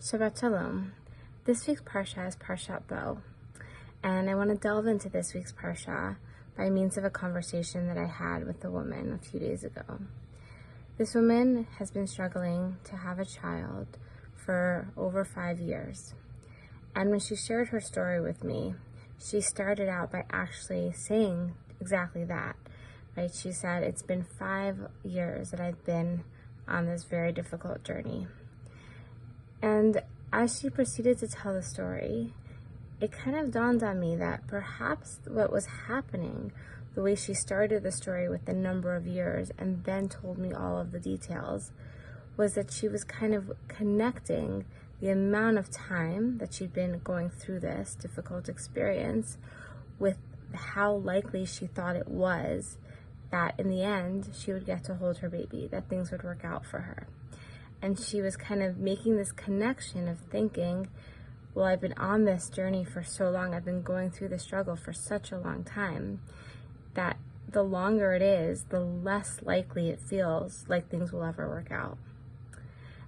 Shabbat Shalom. This week's Parsha is Parshat Bo, and I want to delve into this week's Parsha by means of a conversation that I had with a woman a few days ago. This woman has been struggling to have a child for over 5 years, and when she shared her story with me, she started out by actually saying exactly that, right? She said, it's been 5 years that I've been on this very difficult journey. And as she proceeded to tell the story, it kind of dawned on me that perhaps what was happening, the way she started the story with the number of years and then told me all of the details, was that she was kind of connecting the amount of time that she'd been going through this difficult experience with how likely she thought it was that in the end she would get to hold her baby, that things would work out for her. And she was kind of making this connection of thinking, well, I've been on this journey for so long, I've been going through the struggle for such a long time, that the longer it is, the less likely it feels like things will ever work out.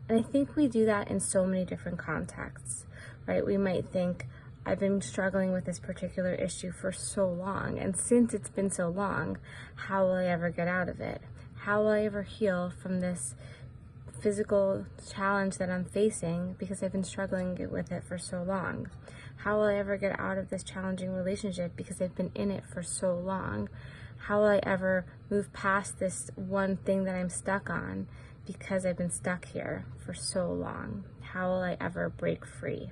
And I think we do that in so many different contexts, right? We might think, I've been struggling with this particular issue for so long, and since it's been so long, how will I ever get out of it? How will I ever heal from this physical challenge that I'm facing because I've been struggling with it for so long? How will I ever get out of this challenging relationship because I've been in it for so long? How will I ever move past this one thing that I'm stuck on because I've been stuck here for so long? How will I ever break free?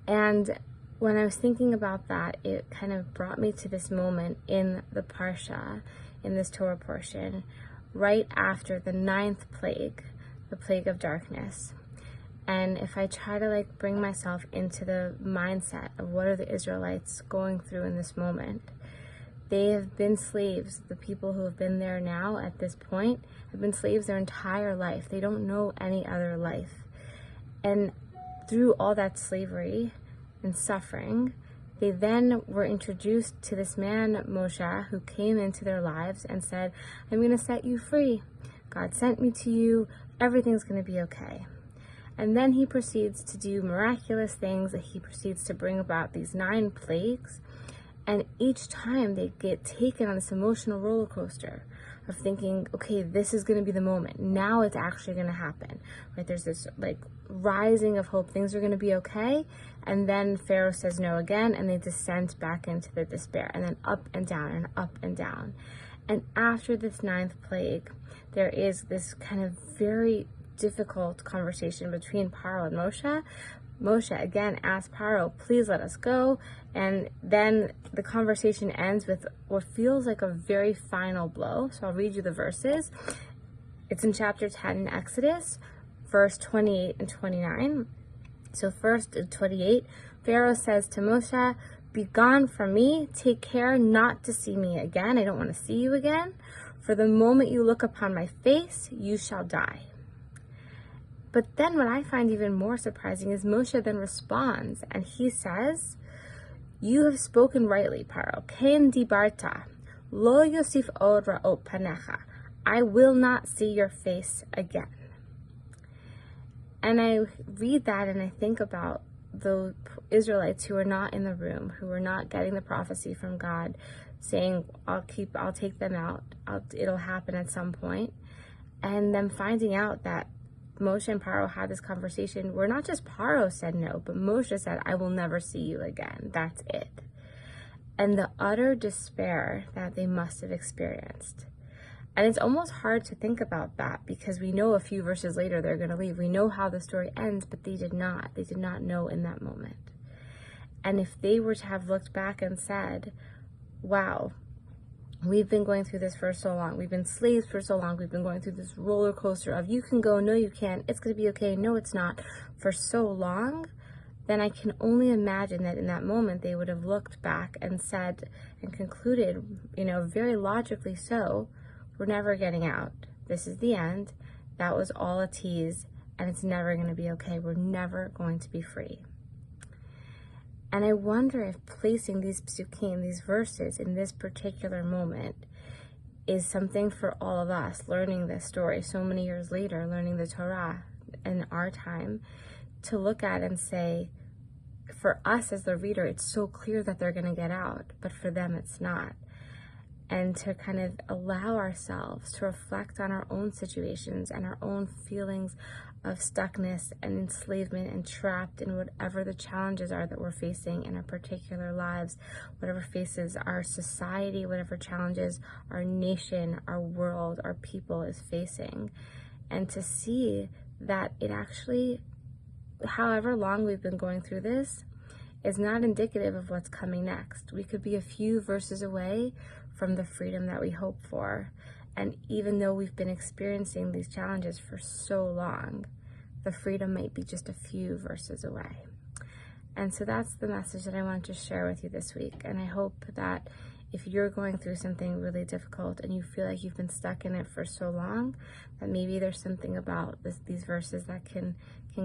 And when I was thinking about that, it kind of brought me to this moment in the Parsha, in this Torah portion, right after the 9th plague, the plague of darkness. And if I try to bring myself into the mindset of what are the Israelites going through in this moment, they have been slaves. The people who have been there now at this point have been slaves their entire life. They don't know any other life. And through all that slavery and suffering, they then were introduced to this man, Moshe, who came into their lives and said, I'm going to set you free. God sent me to you. Everything's going to be okay. And then he proceeds to do miraculous things. That he proceeds to bring about these 9 plagues. And each time they get taken on this emotional roller coaster of thinking, okay, this is going to be the moment. Now it's actually going to happen, right? There's this rising of hope. Things are going to be okay. And then Pharaoh says no again, and they descend back into the despair, and then up and down and up and down. And after this 9th plague, there is this kind of very difficult conversation between Pharoah and Moshe. Moshe again asks Pharaoh, please let us go. And then the conversation ends with what feels like a very final blow. So I'll read you the verses. It's in chapter 10 in Exodus, verse 28 and 29. So first in 28, Pharaoh says to Moshe, be gone from me. Take care not to see me again. I don't want to see you again. For the moment you look upon my face, you shall die. But then what I find even more surprising is Moshe then responds, and he says, you have spoken rightly, Paro. Ken dibarta, lo yosif od ra'ot panecha. I will not see your face again. And I read that and I think about the Israelites who are not in the room, who are not getting the prophecy from God, saying, I'll take them out. It'll happen at some point. And them finding out that Moshe and Paro had this conversation where not just Paro said no, but Moshe said, I will never see you again. That's it. And the utter despair that they must have experienced. And it's almost hard to think about that because we know a few verses later they're going to leave. We know how the story ends, but they did not. They did not know in that moment. And if they were to have looked back and said, wow, we've been going through this for so long. We've been slaves for so long. We've been going through this roller coaster of you can go, no you can't, it's going to be okay, no it's not, for so long, then I can only imagine that in that moment they would have looked back and said and concluded, very logically so, we're never getting out. This is the end. That was all a tease, and it's never going to be okay. We're never going to be free. And I wonder if placing these psukim, these verses, in this particular moment is something for all of us, learning this story so many years later, learning the Torah, in our time, to look at and say, for us as the reader, it's so clear that they're going to get out, but for them it's not. And to kind of allow ourselves to reflect on our own situations and our own feelings of stuckness and enslavement and trapped in whatever the challenges are that we're facing in our particular lives, whatever faces our society, whatever challenges our nation, our world, our people is facing. And to see that it actually, however long we've been going through this, is not indicative of what's coming next. We could be a few verses away from the freedom that we hope for. And even though we've been experiencing these challenges for so long, the freedom might be just a few verses away. And so that's the message that I want to share with you this week. And I hope that if you're going through something really difficult and you feel like you've been stuck in it for so long, that maybe there's something about these verses that can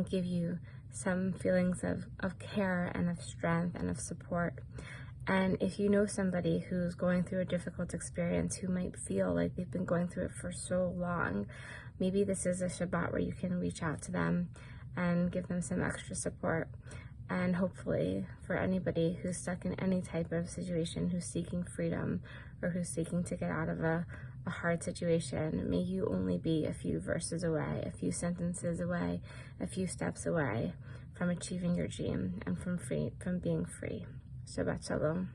give you some feelings of care and of strength and of support. And if you know somebody who's going through a difficult experience, who might feel like they've been going through it for so long, maybe this is a Shabbat where you can reach out to them and give them some extra support. And hopefully for anybody who's stuck in any type of situation, who's seeking freedom or who's seeking to get out of a hard situation, may you only be a few verses away, a few sentences away, a few steps away from achieving your dream and from being free. Shabbat Shalom.